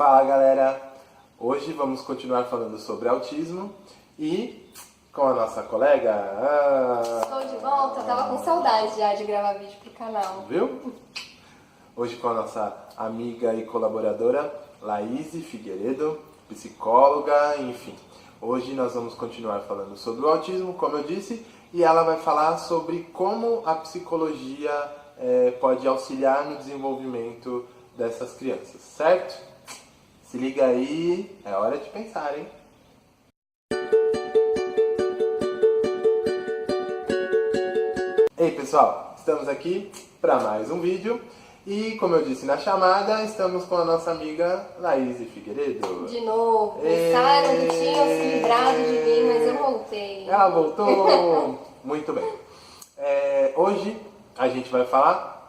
Fala galera, hoje vamos continuar falando sobre autismo e com a nossa colega... Estou de volta, tava com saudade já de gravar vídeo pro canal. Viu? Hoje com a nossa amiga e colaboradora Laís Figueiredo, psicóloga, enfim. Hoje nós vamos continuar falando sobre o autismo, como eu disse, e ela vai falar sobre como a psicologia pode auxiliar no desenvolvimento dessas crianças, certo? Se liga aí, é hora de pensar, hein? Ei pessoal, estamos aqui para mais um vídeo e, como eu disse na chamada, estamos com a nossa amiga Laís Figueiredo. De novo, pensaram que tinham se livrado de mim, mas eu voltei. Ela voltou! Muito bem. Hoje a gente vai falar,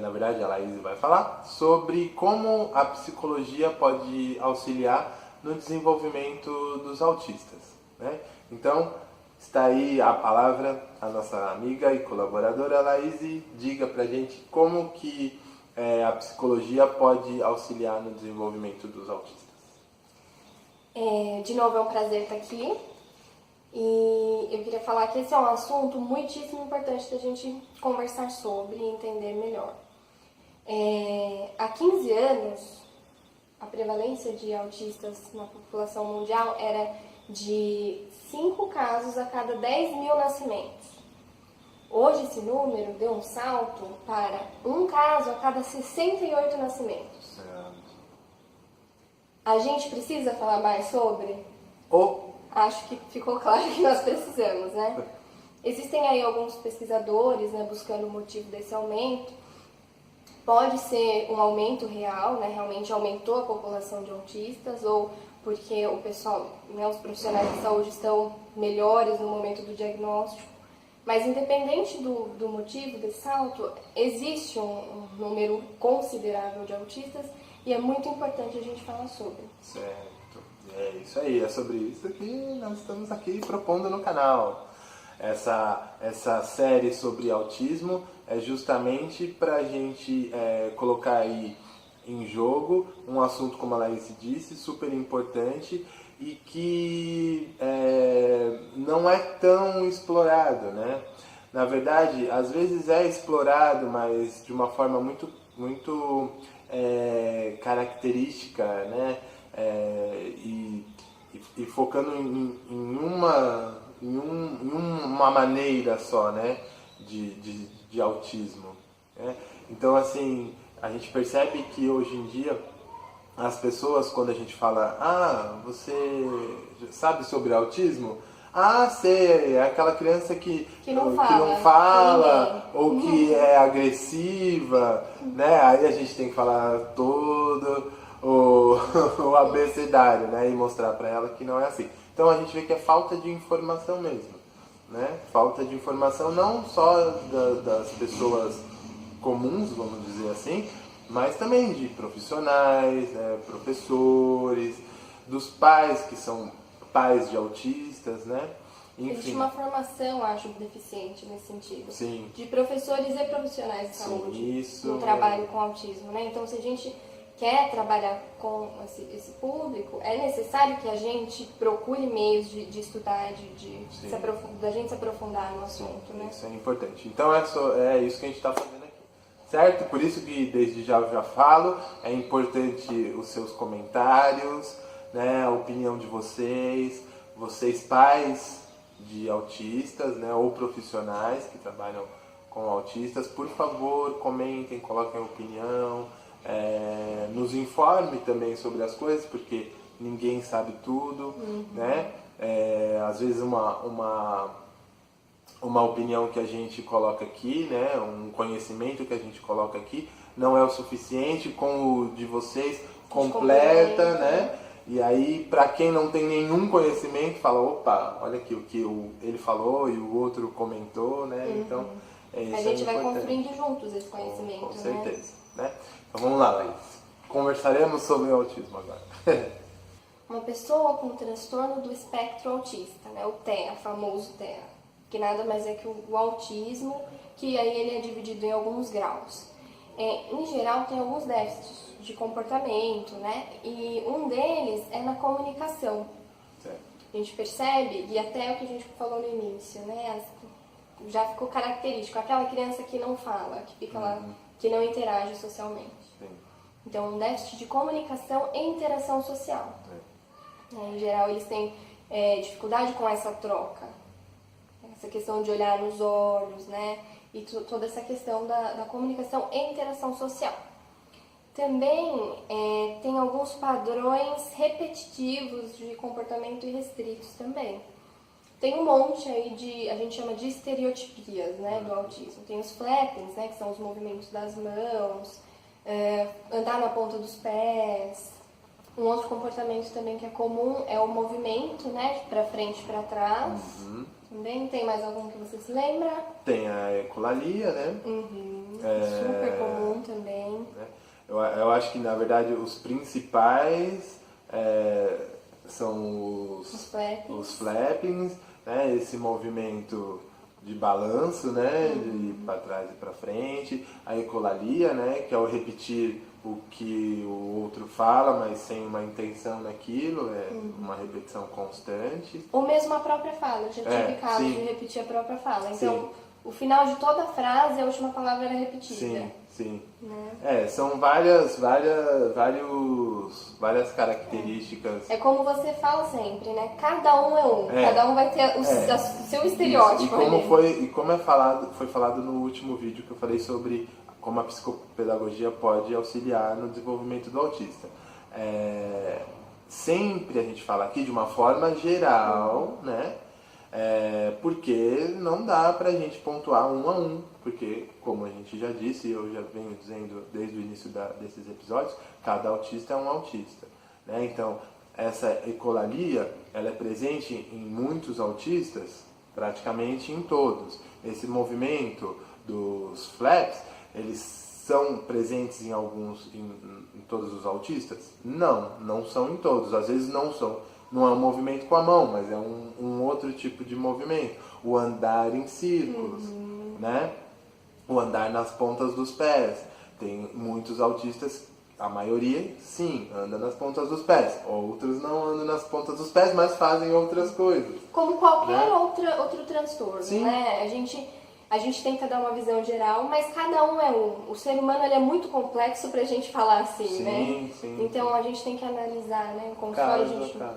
na verdade a Laís vai falar, sobre como a psicologia pode auxiliar no desenvolvimento dos autistas, né? Então, está aí a palavra, a nossa amiga e colaboradora Laís, diga pra gente como que a psicologia pode auxiliar no desenvolvimento dos autistas. De novo, é um prazer estar aqui. E eu queria falar que esse é um assunto muitíssimo importante da gente conversar sobre e entender melhor. Há 15 anos, a prevalência de autistas na população mundial era de 5 casos a cada 10 mil nascimentos. Hoje esse número deu um salto para 1 caso a cada 68 nascimentos. A gente precisa falar mais sobre? Acho que ficou claro que nós precisamos, né? Existem aí alguns pesquisadores, né, buscando o motivo desse aumento. Pode ser um aumento real, né, realmente aumentou a população de autistas, ou porque o pessoal, né, os profissionais de saúde estão melhores no momento do diagnóstico. Mas independente do motivo desse salto, existe um número considerável de autistas e é muito importante a gente falar sobre. Certo. É isso aí, é sobre isso que nós estamos aqui propondo no canal. Essa série sobre autismo é justamente para a gente colocar aí em jogo um assunto, como a Laís disse, super importante e que não é tão explorado, né? Na verdade, às vezes é explorado, mas de uma forma muito característica, né? E focando em uma maneira só, né, de autismo, né? Então, assim, a gente percebe que hoje em dia as pessoas, quando a gente fala, você sabe sobre autismo? Sei, é aquela criança que não fala ou que é agressiva, né? Aí a gente tem que falar todo o abecedário, né? E mostrar para ela que não é assim. Então a gente vê que é falta de informação mesmo, né? Falta de informação não só das pessoas comuns, vamos dizer assim, mas também de profissionais, né? Professores, dos pais que são pais de autistas, né? Enfim. Existe uma formação, acho, deficiente nesse sentido. Sim. De professores e profissionais de saúde. Isso. No trabalho com autismo, né? Então, se a gente quer trabalhar com esse público, é necessário que a gente procure meios de estudar, da gente se aprofundar no assunto, né? Isso é importante. Então é isso que a gente está fazendo aqui, certo? Por isso que desde já eu já falo, é importante os seus comentários, né? A opinião de vocês pais de autistas, né? Ou profissionais que trabalham com autistas, por favor, comentem, coloquem a opinião. Nos informe também sobre as coisas, porque ninguém sabe tudo, né? Às vezes uma opinião que a gente coloca aqui, né? Um conhecimento que a gente coloca aqui não é o suficiente, com o de vocês completa, né? E aí, para quem não tem nenhum conhecimento, fala, opa, olha aqui o que ele falou e o outro comentou, né? Então, a gente vai construindo juntos esse conhecimento, com certeza, né? Então vamos lá, Laís. Conversaremos sobre o autismo agora. Uma pessoa com transtorno do espectro autista, né? O TEA, famoso TEA, que nada mais é que o autismo, que aí ele é dividido em alguns graus. em geral, tem alguns déficits de comportamento, né? E um deles é na comunicação. Certo. A gente percebe, e até o que a gente falou no início, né? Já ficou característico, aquela criança que não fala, que fica lá, que não interage socialmente. Sim. Então, um déficit de comunicação e interação social. Em geral, eles têm dificuldade com essa troca, essa questão de olhar nos olhos, né? E toda essa questão da comunicação e interação social. Também tem alguns padrões repetitivos de comportamento irrestritos também. Tem um monte aí a gente chama de estereotipias, né, do autismo. Tem os flappings, né, que são os movimentos das mãos, andar na ponta dos pés. Um outro comportamento também que é comum é o movimento, né, para frente e para trás. Também tem mais algum que você se lembra? Tem a ecolalia, né? Super comum também. Eu acho que, na verdade, os principais são os flappings, né? Esse movimento de balanço, né? De ir para trás e para frente. A ecolalia, né? Que é o repetir o que o outro fala, mas sem uma intenção naquilo, uma repetição constante. Ou mesmo a própria fala, já tive casos de repetir a própria fala. Então, o final de toda a frase, a última palavra era repetida. Sim. Né? São várias características. É como você fala sempre, né? Cada um é um. Cada um vai ter o seu estereótipo. E como foi falado no último vídeo que eu falei sobre como a psicopedagogia pode auxiliar no desenvolvimento do autista. Sempre a gente fala aqui de uma forma geral, né? Porque não dá pra gente pontuar um a um, porque, como a gente já disse, e eu já venho dizendo desde o início desses episódios, cada autista é um autista, né? Então, essa ecolalia, ela é presente em muitos autistas, praticamente em todos. Esse movimento dos flaps, eles são presentes em todos os autistas? Não são em todos, às vezes não são. Não é um movimento com a mão, mas é um outro tipo de movimento. O andar em círculos, né? O andar nas pontas dos pés. Tem muitos autistas, a maioria, sim, anda nas pontas dos pés. Outros não andam nas pontas dos pés, mas fazem outras coisas. Como qualquer outro transtorno, né? A gente tenta dar uma visão geral, mas cada um é um. O ser humano ele é muito complexo pra gente falar assim, né? Então a gente tem que analisar, né? Como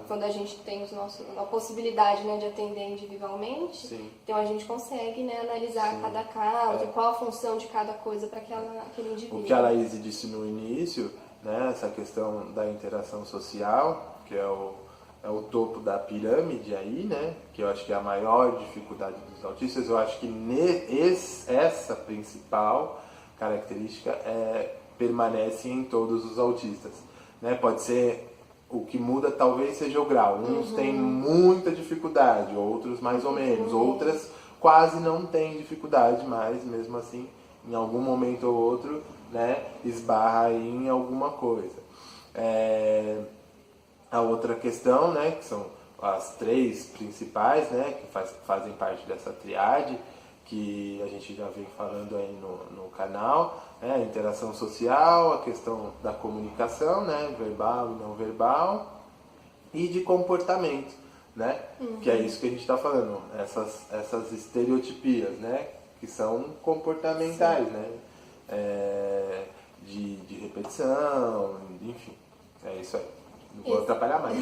quando a gente tem a possibilidade, né, de atender individualmente, então a gente consegue, né, analisar cada caso, qual a função de cada coisa para aquele indivíduo. O que a Laís disse no início, né, essa questão da interação social, que é o topo da pirâmide aí, né? Que eu acho que é a maior dificuldade dos autistas. Eu acho que essa principal característica permanece em todos os autistas, né? Pode ser, o que muda talvez seja o grau. Uns têm muita dificuldade, outros mais ou menos. Outras quase não têm dificuldade, mas mesmo assim, em algum momento ou outro, né, esbarra aí em alguma coisa. A outra questão, né, que são as três principais, né, que fazem parte dessa triade, que a gente já vem falando aí no canal, né, a interação social, a questão da comunicação, né, verbal e não verbal, e de comportamento, né, que é isso que a gente está falando, essas estereotipias, né, que são comportamentais, né, de repetição, enfim, é isso aí. Não vou atrapalhar mais.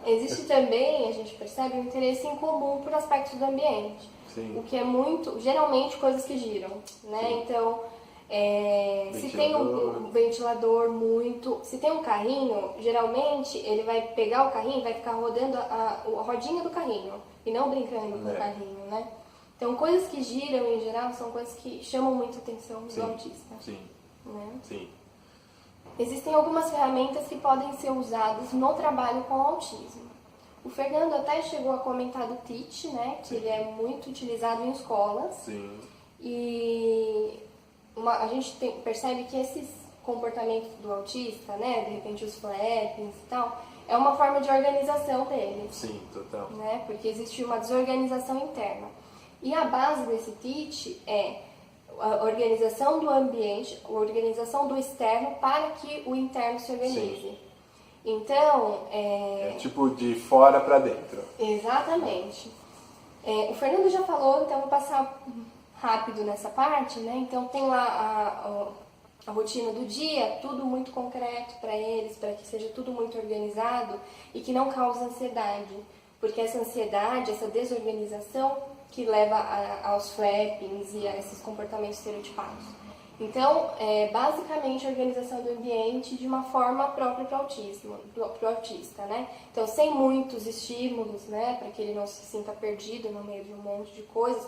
Existe também, a gente percebe, um interesse em comum por aspectos do ambiente. O que é muito, geralmente, coisas que giram, né? Então, se tem um ventilador se tem um carrinho, geralmente ele vai pegar o carrinho e vai ficar rodando a rodinha do carrinho e não brincando com o carrinho, né? Então, coisas que giram, em geral, são coisas que chamam muito a atenção do autista. Né? Existem algumas ferramentas que podem ser usadas no trabalho com autismo. O Fernando até chegou a comentar do Teach, né, que ele é muito utilizado em escolas. E a gente percebe que esses comportamentos do autista, né, de repente os flappings e tal, é uma forma de organização deles. Sim, total. Né, porque existe uma desorganização interna. E a base desse Teach é a organização do ambiente, a organização do externo para que o interno se organize. Sim. Então, é tipo de fora para dentro. Exatamente. O Fernando já falou, então vou passar rápido nessa parte, né? Então tem lá a rotina do dia, tudo muito concreto para eles, para que seja tudo muito organizado e que não cause ansiedade. Porque essa ansiedade, essa desorganização que leva aos flappings e a esses comportamentos estereotipados. Então, basicamente a organização do ambiente de uma forma própria para o autista, né? Então, sem muitos estímulos, né? Para que ele não se sinta perdido no meio de um monte de coisas,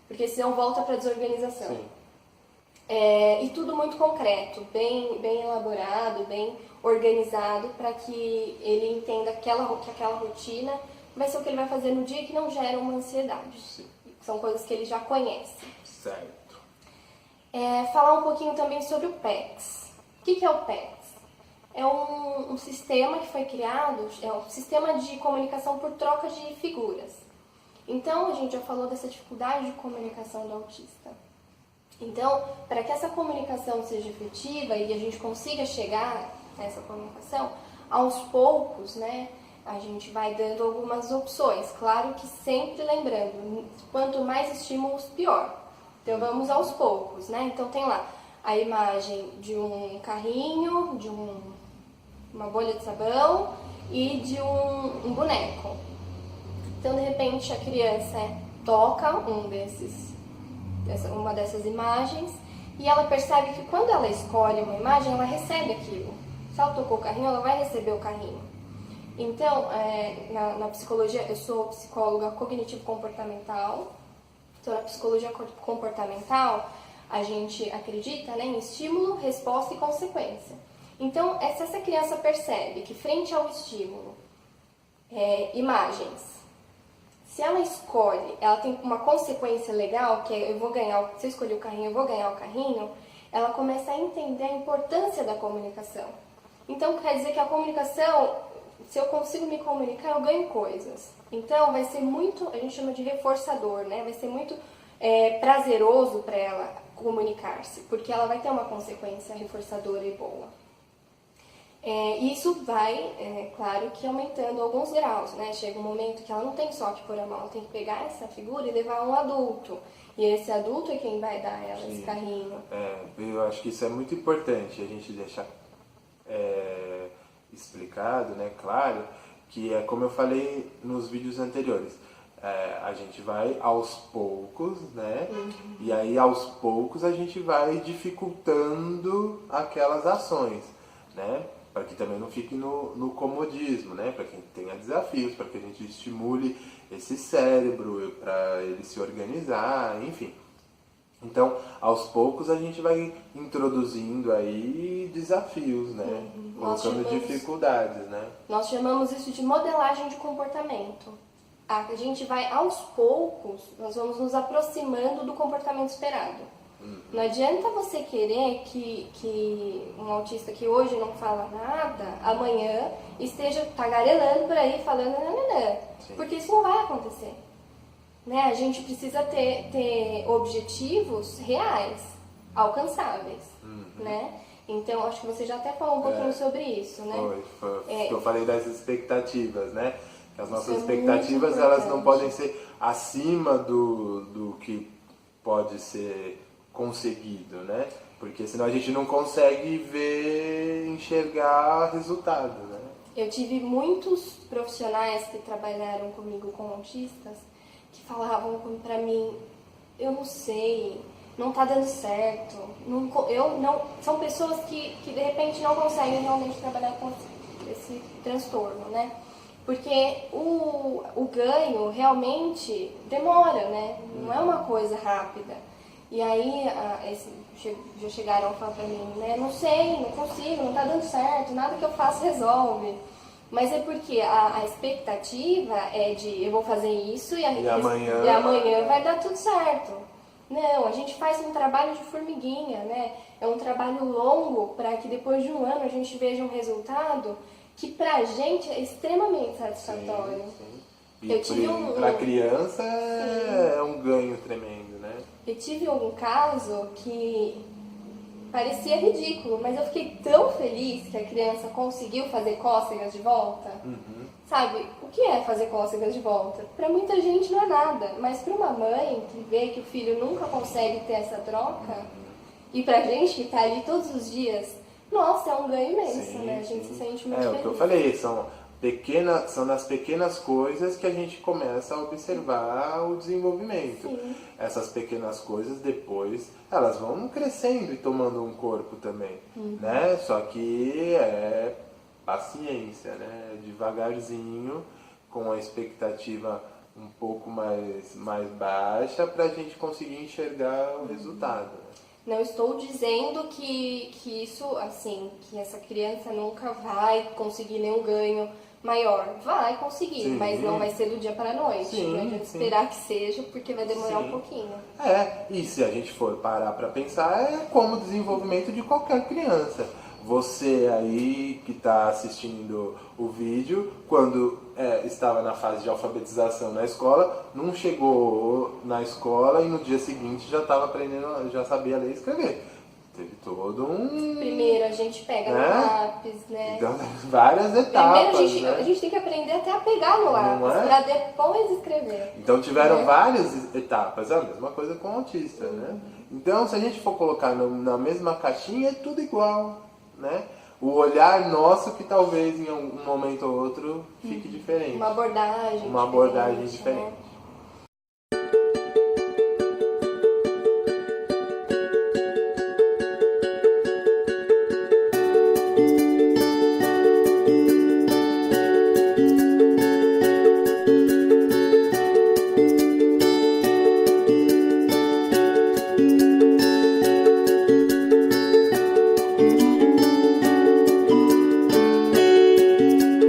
porque senão volta para a desorganização. Sim. E tudo muito concreto, bem elaborado, bem organizado, para que ele entenda que aquela rotina vai ser o que ele vai fazer no dia que não gera uma ansiedade. Sim. São coisas que ele já conhece. Certo. Falar um pouquinho também sobre o PECS. O que é o PECS? É um sistema que foi criado, é um sistema de comunicação por troca de figuras. Então, a gente já falou dessa dificuldade de comunicação do autista. Então, para que essa comunicação seja efetiva e a gente consiga chegar nessa comunicação, aos poucos, né, a gente vai dando algumas opções. Claro que sempre lembrando, quanto mais estímulos, pior. Então, vamos aos poucos, né? Então, tem lá a imagem de um carrinho, de uma bolha de sabão e de um boneco. Então, de repente, a criança toca uma dessas imagens e ela percebe que quando ela escolhe uma imagem, ela recebe aquilo. Se ela tocou o carrinho, ela vai receber o carrinho. Então, na psicologia, eu sou psicóloga cognitivo-comportamental. Então, na psicologia comportamental, a gente acredita, né, em estímulo, resposta e consequência. Então, se essa criança percebe que frente ao estímulo, imagens, se ela escolhe, ela tem uma consequência legal, que é se eu escolher o carrinho, eu vou ganhar o carrinho, ela começa a entender a importância da comunicação. Então, quer dizer que a comunicação, se eu consigo me comunicar, eu ganho coisas. Então, vai ser muito, a gente chama de reforçador, né? Vai ser muito prazeroso para ela comunicar-se, porque ela vai ter uma consequência reforçadora e boa. Isso vai, claro que aumentando alguns graus, né? Chega um momento que ela não tem só que pôr a mão, ela tem que pegar essa figura e levar a um adulto. E esse adulto é quem vai dar a ela esse carrinho. Eu acho que isso é muito importante, a gente deixar explicado, né? Claro, que é como eu falei nos vídeos anteriores. A gente vai aos poucos, né? Uhum. E aí aos poucos a gente vai dificultando aquelas ações, né? Para que também não fique no comodismo, né? Para que tenha desafios, para que a gente estimule esse cérebro, para ele se organizar, enfim. Então, aos poucos a gente vai introduzindo aí desafios, né? Colocando dificuldades, né? Nós chamamos isso de modelagem de comportamento. A gente vai aos poucos, nós vamos nos aproximando do comportamento esperado. Não adianta você querer que um autista que hoje não fala nada, amanhã esteja tagarelando por aí, falando nananã. Porque isso não vai acontecer. Né? A gente precisa ter objetivos reais, alcançáveis. Né? Então, acho que você já até falou um pouquinho sobre isso, né? Eu falei das expectativas, né? As nossas expectativas, elas não podem ser acima do que pode ser conseguido, né? Porque senão a gente não consegue enxergar resultado, né? Eu tive muitos profissionais que trabalharam comigo com autistas que falavam pra mim, eu não sei, não tá dando certo, são pessoas que de repente não conseguem realmente trabalhar com esse transtorno, né? Porque o ganho realmente demora, né? Não é uma coisa rápida. E aí, já chegaram a falar pra mim, né? Não sei, não consigo, não tá dando certo, nada que eu faça resolve. Mas é porque a expectativa é de eu vou fazer isso e amanhã vai dar tudo certo. Não, a gente faz um trabalho de formiguinha, né? É um trabalho longo para que depois de um ano a gente veja um resultado que pra gente é extremamente satisfatório. Sim. E para a criança é um ganho tremendo, né? Eu tive um caso que parecia ridículo, mas eu fiquei tão feliz que a criança conseguiu fazer cócegas de volta. Sabe, o que é fazer cócegas de volta? Para muita gente não é nada, mas para uma mãe que vê que o filho nunca consegue ter essa troca, e pra gente que tá ali todos os dias, nossa, é um ganho imenso, né? A gente se sente muito feliz. É o que eu falei, são nas pequenas coisas que a gente começa a observar o desenvolvimento. Sim. Essas pequenas coisas depois, elas vão crescendo e tomando um corpo também, né? Só que é paciência, né? Devagarzinho, com a expectativa um pouco mais baixa para a gente conseguir enxergar o resultado. Não estou dizendo que isso, assim, que essa criança nunca vai conseguir nenhum ganho maior. Vai conseguir, mas não vai ser do dia para a noite. Não adianta esperar que seja, porque vai demorar um pouquinho. E se a gente for parar para pensar, é como o desenvolvimento de qualquer criança. Você aí que está assistindo o vídeo, quando estava na fase de alfabetização na escola, não chegou na escola e no dia seguinte já estava aprendendo, já sabia ler e escrever. Teve todo um... Primeiro a gente pega no lápis, né? Então, várias etapas. Primeiro a gente tem que aprender até a pegar no lápis, para depois escrever. Então tiveram várias etapas, a mesma coisa com o autista, né? Então se a gente for colocar na mesma caixinha, é tudo igual, né? O olhar nosso que talvez em um momento ou outro fique diferente. Uma abordagem diferente. Diferente.